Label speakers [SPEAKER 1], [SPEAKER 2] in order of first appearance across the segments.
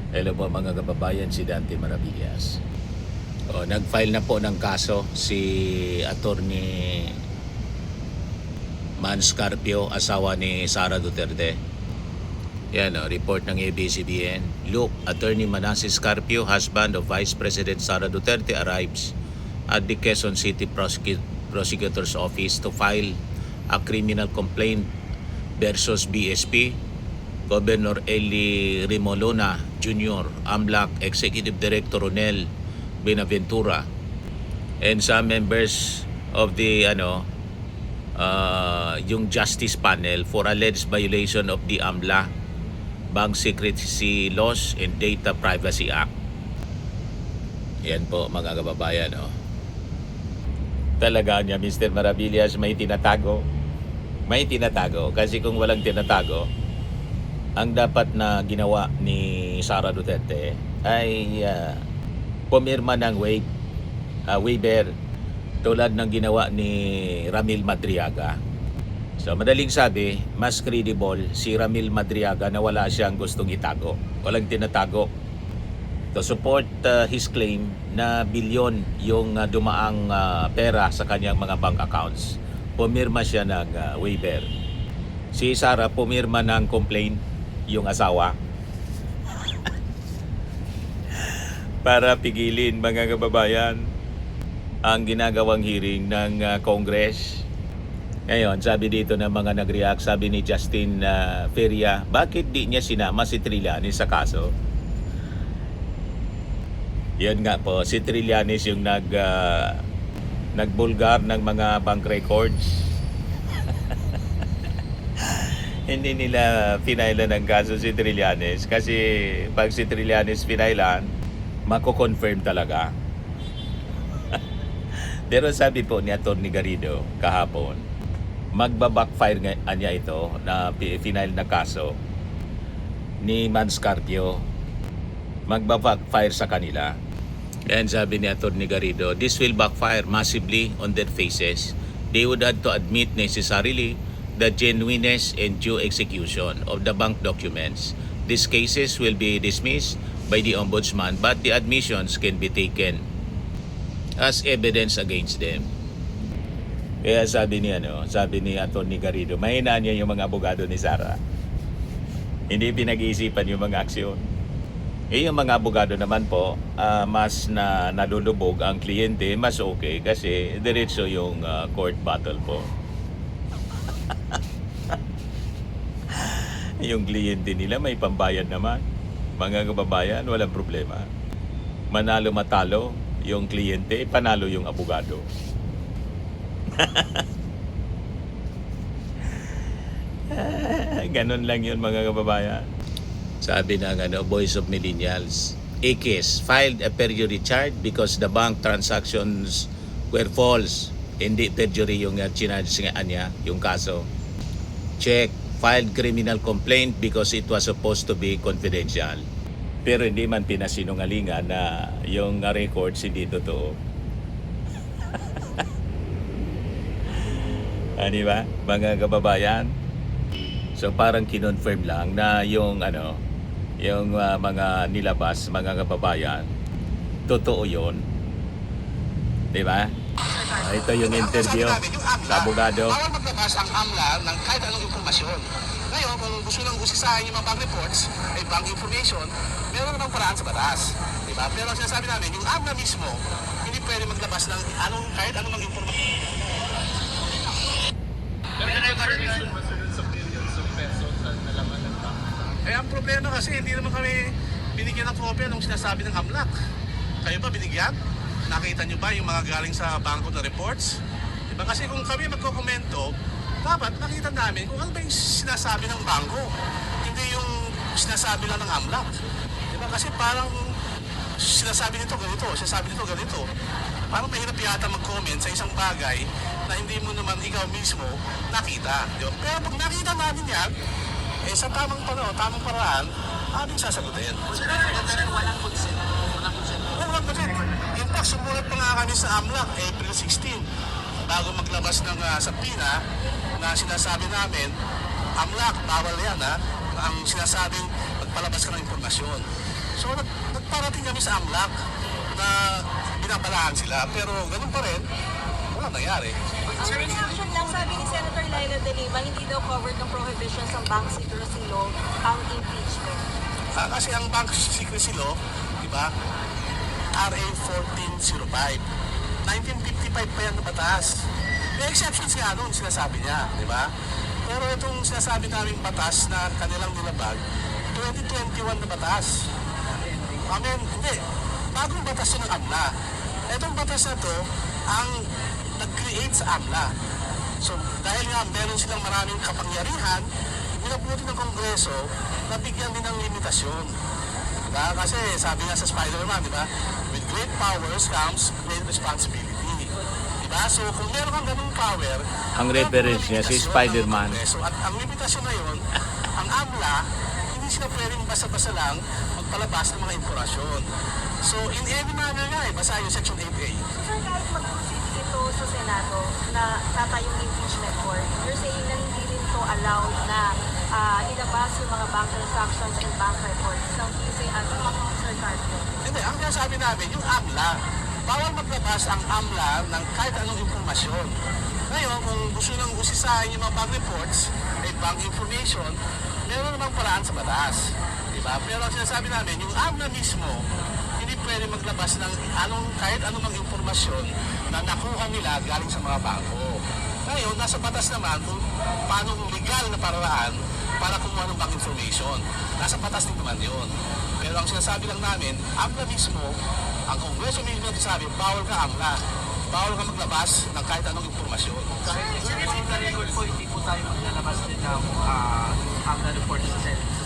[SPEAKER 1] Hello po mga kababayan, si Dante Maravillas. Nag-file na po ng kaso si Attorney Man Scarpio, asawa ni Sara Duterte. Yan report ng ABS-CBN. Look, Attorney Manasseh Scarpio, husband of Vice President Sara Duterte, arrives at the Quezon City Prosecutor's Office to file a criminal complaint versus BSP, Governor Eli Rimolona Jr., AMLAC Executive Director Ronel Benaventura, and some members of the yung justice panel for alleged violation of the AMLA Bank Secrecy Laws and Data Privacy Act. Yan po mga kababayan. Talaga niya, Mr. Maravillas, may tinatago. May tinatago kasi kung walang tinatago, ang dapat na ginawa ni Sara Duterte ay pumirma ng waiver tulad ng ginawa ni Ramil Madriaga. So madaling sabi, mas credible si Ramil Madriaga na wala siyang gustong itago. Walang tinatago. To support his claim na bilyon yung dumaang pera sa kanyang mga bank accounts, pumirma siya ng waiver. Si Sara pumirma ng complaint, yung asawa, para pigilin mga kababayan ang ginagawang hearing ng Congress. Ngayon, sabi dito ng mga nag-react, sabi ni Justin Feria, bakit di niya sinama si Trillanes sa kaso? Yan nga po, si Trillanes yung nagbulgar ng mga bank records. Hindi nila pinailan ng kaso si Trillanes kasi pag si Trillanes pinailan, mako-confirm talaga. Pero sabi po ni Atty. Garrido kahapon, magba-backfire niya ito na final na kaso ni Man Scarpio. Magba-backfire sa kanila. And sabi ni Atty. Garrido, this will backfire massively on their faces. They would have to admit necessarily the genuineness and due execution of the bank documents. These cases will be dismissed by the Ombudsman, but the admissions can be taken as evidence against them. Kaya sabi ni Atty. Garrido, mahina niya yung mga abogado ni Sara. Hindi pinag-iisipan yung mga aksyon. Yung mga abogado naman po, mas nalulubog ang kliyente, mas okay kasi diretso yung court battle po. Yung kliyente nila may pambayad naman. Mga kababayan, walang problema. Manalo matalo yung kliyente, panalo yung abogado. Ganon lang yun mga kababayan. Sabi ng Voice of Millennials, a case filed a perjury charge because the bank transactions were false. Hindi perjury yung chinarge nga niya, yung kaso. Check. Filed criminal complaint because it was supposed to be confidential. Pero hindi man pinasinungalingan na yung records hindi totoo. Di ba, mga kababayan? So parang kinonfirm lang na yung mga nilabas, mga kababayan, totoo yun. Di ba? Ito yung interview sa abogado.
[SPEAKER 2] Bawal maglabas ang AMLA ng kahit anong impormasyon. Ngayon, kung gusto nang usisahin yung mga bank reports, ay bank information, meron namang paraan sa batas. Diba? Pero ang sinasabi namin, yung AMLA mismo, hindi pwede maglabas ng kahit anong impormasyon. Ang problema kasi, hindi naman kami binigyan ng kopya nung sinasabi ng AMLAC. Kayo ba binigyan? Nakita nyo ba yung mga galing sa bangko na reports? Diba? Kasi kung kami magkokomento, dapat nakita namin kung ano ba yung sinasabi ng bangko. Hindi yung sinasabi lang ng AMLAC. Diba? Kasi parang sinasabi nito ganito. Parang mahirap yata mag-comment sa isang bagay na hindi mo naman ikaw mismo nakita. Diba? Pero pag nakita namin yan, sa tamang paraan, aming sasagutin. Walang consent. Walang consent. In fact, sumulat pa nga kami sa AMLAC April 16 bago maglabas ng subpoena na sinasabi namin, AMLAC, bawal yan ang sinasabing magpalabas ka ng impormasyon. So nagparating kami sa AMLAC na binabalaan sila, pero ganun pa rin, wala nangyari.
[SPEAKER 3] Ang reaction lang sabi ni Senator Laila De Lima, hindi daw covered ng prohibitions ng Bank Secrecy Law ang impeachment.
[SPEAKER 2] Kasi ang Bank Secrecy Law, di ba, RA 1405, 1955 pa yan na batas. May exceptions nga noon, sinasabi niya, di ba? Pero itong sinasabi naming batas na kanilang nilabag, 2021 na batas. Hindi. Bagong batas yun ng AMLA. Itong batas na to, ang nag-create sa AMLA. So, dahil nga meron silang maraming kapangyarihan, minabuti ng Kongreso na bigyan din ng limitasyon. Diba? Kasi sabi nga sa Spider-Man, diba? With great powers comes great responsibility. Diba? So, kung meron kang ganung power,
[SPEAKER 1] Ang reference niya si Spider-Man.
[SPEAKER 2] At ang limitasyon na yun, ang AMLA, hindi sila pwedeng basta-basta lang magpalabas ng mga impormasyon. So, in any manner nga, basta yung Section 8A.
[SPEAKER 3] Sir, kahit mag-proceed ito sa Senado na tatayong impeachment court, you're saying na hindi rin to allowed na ilabas yung mga bank transactions and bank reports ng PSA at Sir Carpio?
[SPEAKER 2] Hindi, ang sinasabi namin, yung AMLA, bawal maglabas ang AMLA ng kahit anong impormasyon. Ngayon, kung gusto nang usisahin yung mga bank reports, bank information, meron namang paraan sa batas. Diba? Pero ang sinasabi namin, yung AMLA mismo, hindi pwede maglabas ng kahit anong impormasyon na nakuha nila galing sa mga bangko. Ngayon, nasa batas naman kung paano legal na paraan para kumuha ng bank information. Nasa batas din naman yun. Pero ang sinasabi lang namin, AMLA mismo, ang Kongreso mismo nagsasabi, bawal ka AMLA. Bawal ka maglabas ng kahit anong impormasyon.
[SPEAKER 4] Kahit sa record po, hindi po tayo maglalabas din ng AMLA report sa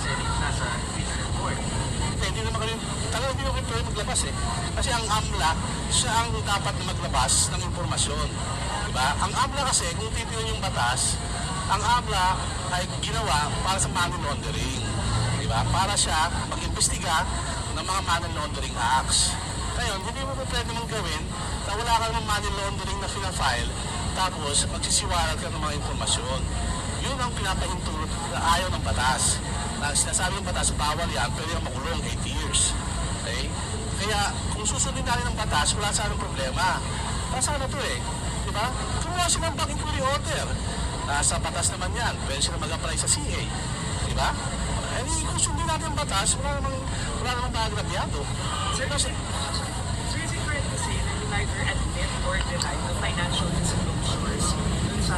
[SPEAKER 4] Senate na sa impeachment court.
[SPEAKER 2] Hindi naman kami, talagang hindi naman pwede maglabas eh. Kasi ang AMLA, siya ang dapat na maglabas ng impormasyon. Diba? Ang AMLA kasi, kung titignan yung batas, ang AMLA ay ginawa para sa money laundering. Diba? Para siya mag-imbestiga ng mga money laundering acts. Ngayon, hindi mo po pwede mong gawin na wala ka ng money laundering na file tapos magsisiwalag ka ng mga informasyon. Yun ang pinapahintulot na ayaw ng batas. Na sinasabi ng batas, bawal yan, pwede kang makulong 8 years. Okay? Kaya kung susundin natin ng batas, wala sanang problema. Basta na to eh. Diba? Kumuha silang bank inquiry order. Nasa batas naman yan. Pwede sila mag-apply sa CA. Diba? Eh, kung sundin natin ang batas, wala namang maagrabyado. Kasi,
[SPEAKER 4] So is it correct to say that you neither admit or deny the financial disclosures dun sa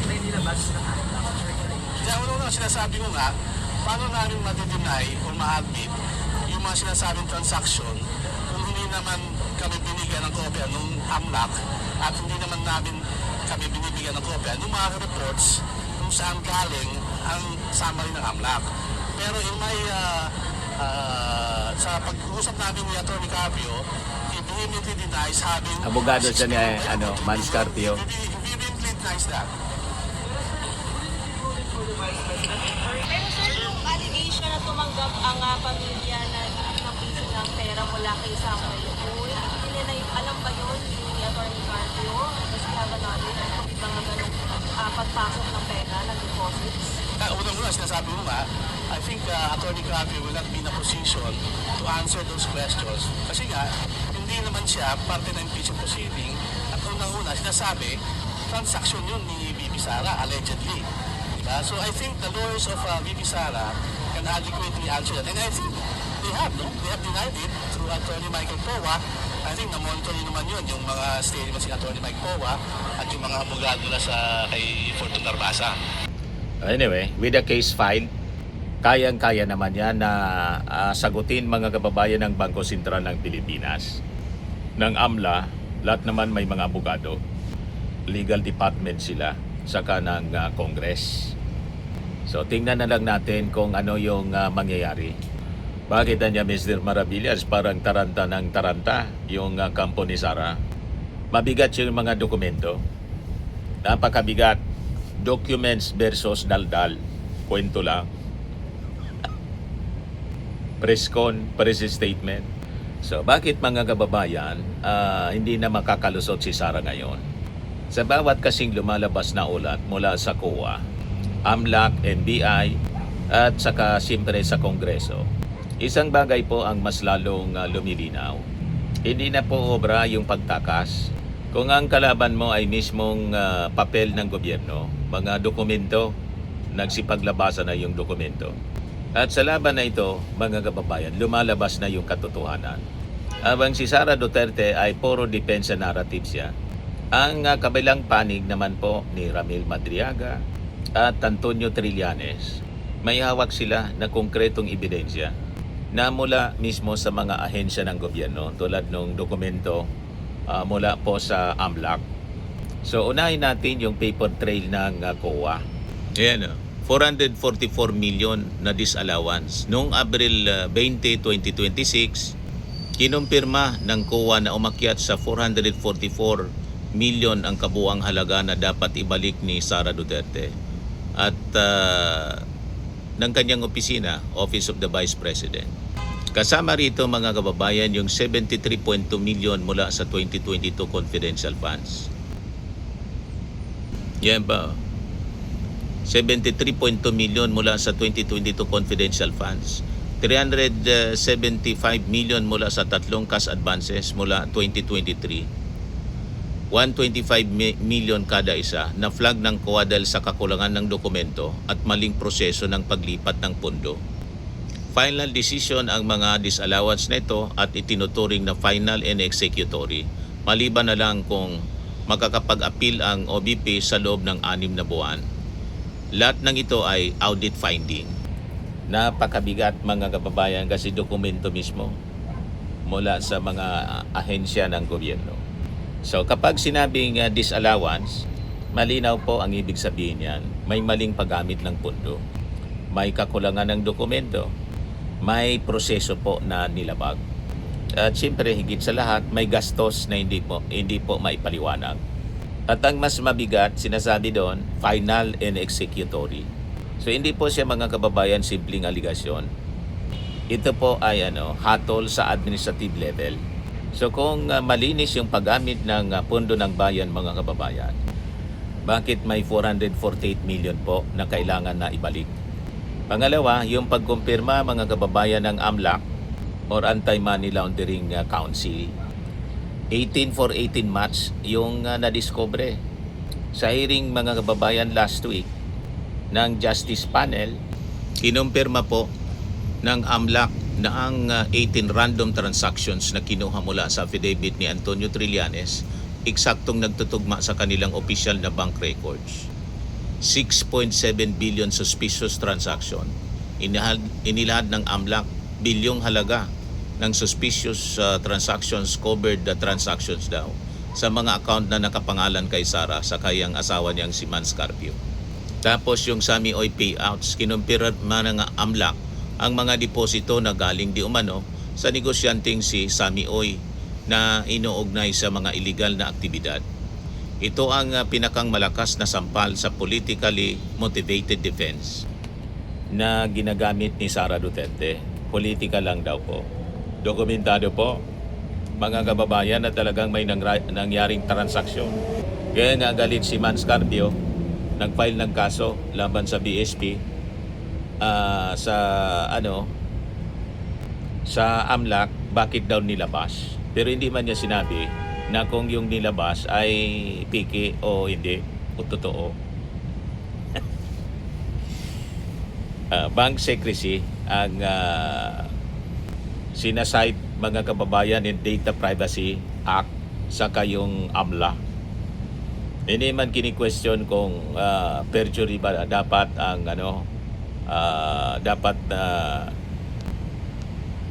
[SPEAKER 4] may nilabas na AMLA?
[SPEAKER 2] kaya una sinasabi ko nga, paano namin ma-deny o ma-admit yung mga sinasabing transaction kung hindi naman kami binigyan ng kopya ng AMLAC at hindi naman namin kami binibigyan ng kopya ng mga reports kung saan galing ang summary ng AMLAC. Pero yung may sa pag-uusap namin ni Atty. Carpio, he vehemently denies having
[SPEAKER 1] Abogado siya ni Mans Carpio.
[SPEAKER 2] He vehemently denies that.
[SPEAKER 3] Pero sir, yung allegation na tumanggap ang pamilya ng piso ng pera mula kay Samuel Uy, hindi nila alam ba yun ni Atty. Carpio? Does he have a knowledge kung may mga ganong pagpasok ng pera, ng deposits?
[SPEAKER 2] Unang-una, sinasabi mo nga, I think Atty. Carpio will not be in a position to answer those questions. Kasi nga, hindi naman siya parte ng impeachment proceeding. At unang-una, sinasabi, transaction yun ni Bibi Sara, allegedly. Diba? So I think the lawyers of Bibi Sara can adequately answer that. And I think they have, no? They have denied it through Atty. Michael Powa. I think na-monitor naman yun, yung mga statements si Atty. Mike Powa at yung mga abogado na kay Fortune Narbasa.
[SPEAKER 1] Anyway, with the case filed, kayang-kaya naman yan na sagutin mga kababayan ng Bangko Sentral ng Pilipinas. Ng AMLA, lahat naman may mga abogado. Legal department sila, saka ng Congress. So tingnan na lang natin kung ano yung mangyayari. Bakit niya Mr. Maravillas parang taranta ng taranta yung kampo ni Sara? Mabigat yung mga dokumento. Napakabigat. Documents versus daldal. Kwento lang. Press statement. So bakit mga kababayan hindi na makakalusot si Sara ngayon? Sa bawat kasing lumalabas na ulat mula sa COA, AMLAC, NBI at saka siyempre sa Kongreso, Isang bagay po ang mas lalong lumilinaw. Hindi na po obra yung pagtakas. Kung ang kalaban mo ay mismong papel ng gobyerno, mga dokumento, nagsipaglabasan na yung dokumento. At sa laban na ito, mga kababayan, lumalabas na yung katotohanan. Habang si Sara Duterte ay puro depensa narrative siya, ang kabilang panig naman po ni Ramil Madriaga at Antonio Trillanes, may hawak sila na konkretong ebidensya na mula mismo sa mga ahensya ng gobyerno tulad ng dokumento mula po sa AMLAC. So unahin natin yung paper trail ng COA. Ayan, 444 million na disallowance. Noong Abril 20, 2026, kinumpirma ng COA na umakyat sa 444 million ang kabuang halaga na dapat ibalik ni Sara Duterte at ng kanyang opisina, Office of the Vice President. Kasama rito mga kababayan yung 73.2 million mula sa 2022 confidential funds. Yan ba? 73.2 million mula sa 2022 confidential funds. 375 million mula sa tatlong cash advances mula 2023. 125 million kada isa na flag ng COA dahil sa kakulangan ng dokumento at maling proseso ng paglipat ng pondo. Final decision ang mga disallowance nito at itinuturing na final and executory, maliban na lang kung makakapag-appeal ang OBP sa loob ng 6 na buwan. Lahat ng ito ay audit finding. Napakabigat mga kababayan kasi dokumento mismo mula sa mga ahensya ng gobyerno. So kapag sinabing disallowance, malinaw po ang ibig sabihin yan. May maling paggamit ng pondo, may kakulangan ng dokumento, may proseso po na nilabag. At siyempre higit sa lahat, may gastos na hindi po maipaliwanag. At ang mas mabigat, sinasabi doon, final and executory. So hindi po siya mga kababayan simpleng aligasyon. Ito po ay hatol sa administrative level. So kung malinis yung paggamit ng pondo ng bayan mga kababayan, bakit may 448 million po na kailangan na ibalik? Pangalawa, yung pagkumpirma mga kababayan ng AMLAC or Anti-Money Laundering Council. 18 for 18 March yung nadiscover sa hearing mga kababayan last week ng Justice Panel. Kinumpirma po ng AMLAC na ang 18 random transactions na kinuha mula sa affidavit ni Antonio Trillanes eksaktong nagtutugma sa kanilang opisyal na bank records. 6.7 billion suspicious transaction. Inilahad ng AMLAC bilyong halaga ng suspicious transactions, covered the transactions daw sa mga account na nakapangalan kay Sara sa kayang asawa niyang si Mans Carpio. Tapos yung Sami Oy payouts, kinumpirma ng AMLAC ang mga deposito na galing di umano sa negosyanteng si Sami Oy na inuugnay sa mga illegal na aktibidad. Ito ang pinakang malakas na sampal sa politically motivated defense na ginagamit ni Sara Duterte. Politika lang daw po. Dokumentado po, mga kababayan, na talagang may nangyaring transaksyon. Kaya nga galit si Mans Carpio, nag-file ng kaso laban sa BSP sa AMLAC, bakit daw nilabas. Pero hindi man niya sinabi na kung yung nilabas ay piki o hindi o totoo. Bank secrecy ang sinasite mga kababayan in Data Privacy Act sa kayong AMLA. Hindi man kini-question kung perjury ba dapat ang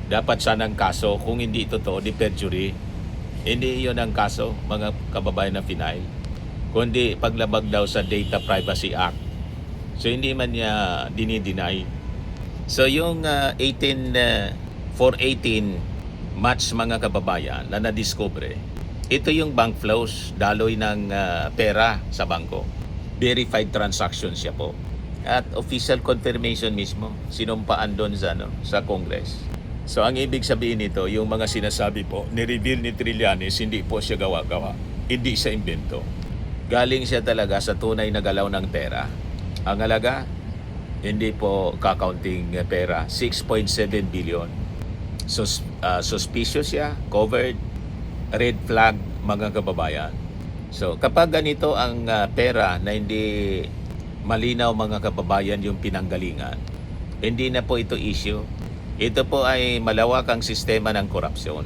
[SPEAKER 1] dapat sanang kaso. Kung hindi totoo di perjury, hindi iyon ang kaso mga kababayan na final, kundi paglabag daw sa Data Privacy Act. So hindi man niya dinideny. So yung 418 March mga kababayan na nadiscover, ito yung bank flows, daloy ng pera sa bangko. Verified transaction siya po. At official confirmation mismo, sinumpaan doon sa Congress. So ang ibig sabihin nito, yung mga sinasabi po, ni-reveal ni Trillanes, hindi po siya gawa-gawa. Hindi siya invento. Galing siya talaga sa tunay na galaw ng pera. Ang halaga, Hindi po kakaunting pera. 6.7 billion. Suspicious siya, covered, red flag, mga kababayan. So kapag ganito ang pera na hindi malinaw, mga kababayan, yung pinanggalingan, hindi na po ito issue. Ito po ay malawak ang sistema ng korupsyon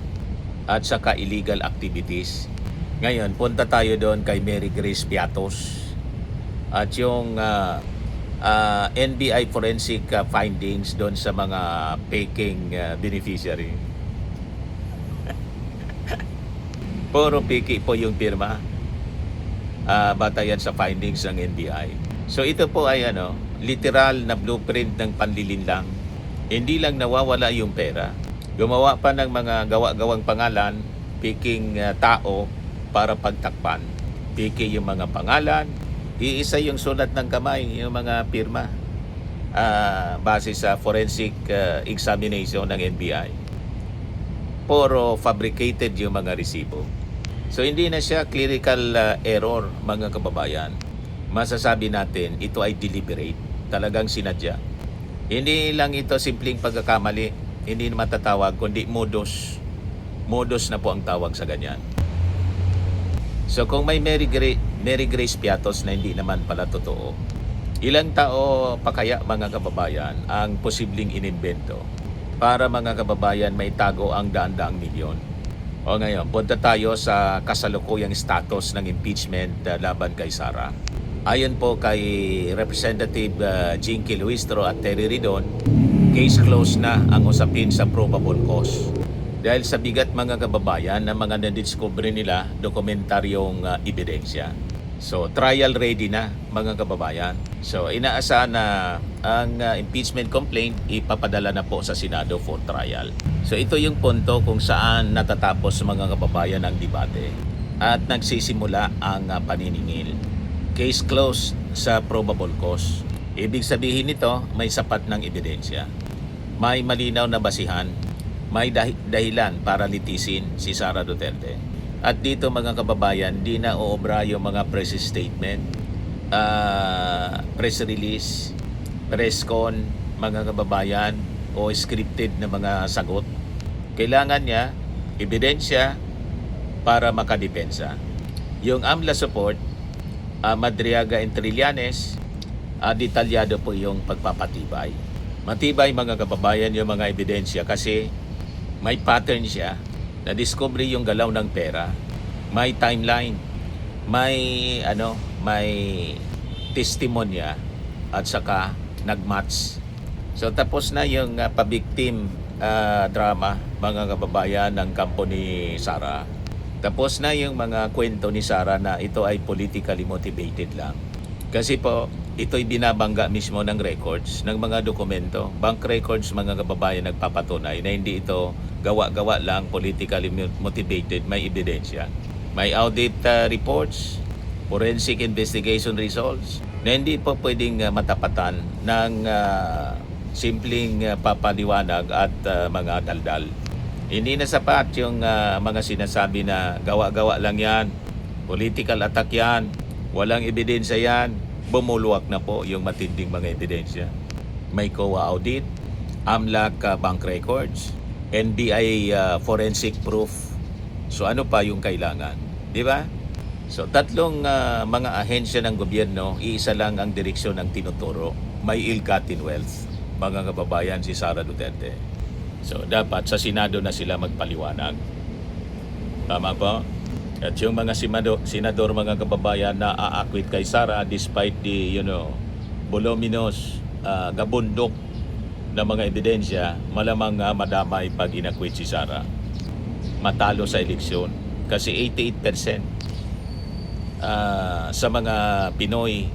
[SPEAKER 1] at saka illegal activities. Ngayon, punta tayo doon kay Mary Grace Piatos at yung NBI forensic findings doon sa mga faking beneficiary. Puro piki po yung pirma. Batayan sa findings ng NBI. So ito po ay literal na blueprint ng panlilinlang. Hindi lang nawawala yung pera. Gumawa pa ng mga gawa-gawang pangalan, piking tao para pagtakpan. Piki yung mga pangalan, iisa yung sulat ng kamay, yung mga pirma, base sa forensic examination ng NBI. Puro fabricated yung mga resibo. So hindi na siya clerical error, mga kababayan. Masasabi natin ito ay deliberate, talagang sinadya. Hindi lang ito simpleng pagkakamali, hindi na matatawag, kundi modus. Modus na po ang tawag sa ganyan. So kung may Mary Grace Piatos na hindi naman pala totoo, ilang tao pa kaya, mga kababayan, ang posibleng inimbento para, mga kababayan, may tago ang daan-daang milyon? O ngayon, punta tayo sa kasalukuyang status ng impeachment laban kay Sara. Ayon po kay Representative Jinky Luistro at Terry Ridon, case closed na ang usapin sa probable cause. Dahil sa bigat, mga kababayan, na mga nadiscover nila dokumentaryong ebidensya. So, trial ready na, mga kababayan. So, inaasahan na ang impeachment complaint ipapadala na po sa Senado for trial. So, ito yung punto kung saan natatapos, mga kababayan, ang debate at nagsisimula ang paniningil. Case closed sa probable cause. Ibig sabihin nito, may sapat ng ebidensya. May malinaw na basihan. May dahilan para litisin si Sara Duterte. At dito, mga kababayan, di na uobra yung mga press statement, press release, press con, mga kababayan, o scripted na mga sagot. Kailangan niya ebidensya para makadepensa. Yung AMLA support, Madriaga and Trillanes, detalyado po yung pagpapatibay. Matibay, mga kababayan, yung mga ebidensya kasi may pattern siya. Na-discover yung galaw ng pera. May timeline. May testimonya at saka nagmatch. So tapos na yung pa-victim drama, mga kababayan, ng kampo ni Sara. Tapos na yung mga kwento ni Sara na ito ay politically motivated lang. Kasi po, ito'y binabangga mismo ng records, ng mga dokumento. Bank records, mga kababayan, nagpapatunay na hindi ito gawa-gawa lang, politically motivated, may ebidensya. May audit reports, forensic investigation results, na hindi po pwedeng matapatan ng simpleng papaliwanag at mga daldal. Hindi na sapat yung mga sinasabi na gawa-gawa lang yan, political attack yan, walang ebidensya yan. Bumuluwak na po yung matinding mga ebidensya. May COA audit, AMLAC bank records, NBI forensic proof. So ano pa yung kailangan? Di ba? So tatlong mga ahensya ng gobyerno, iisa lang ang direksyon ng tinuturo. May ill-gotten wealth, mga kababayan, si Sara Duterte. So dapat sa Senado na sila magpaliwanag. Tama po? At yung mga senador, mga kababayan, na aakwit kay Sara despite the voluminous gabundok na mga ebidensya, malamang madamay pag inakwit si Sara. Matalo sa eleksyon. Kasi 88% sa mga Pinoy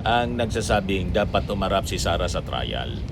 [SPEAKER 1] ang nagsasabing dapat umarap si Sara sa trial.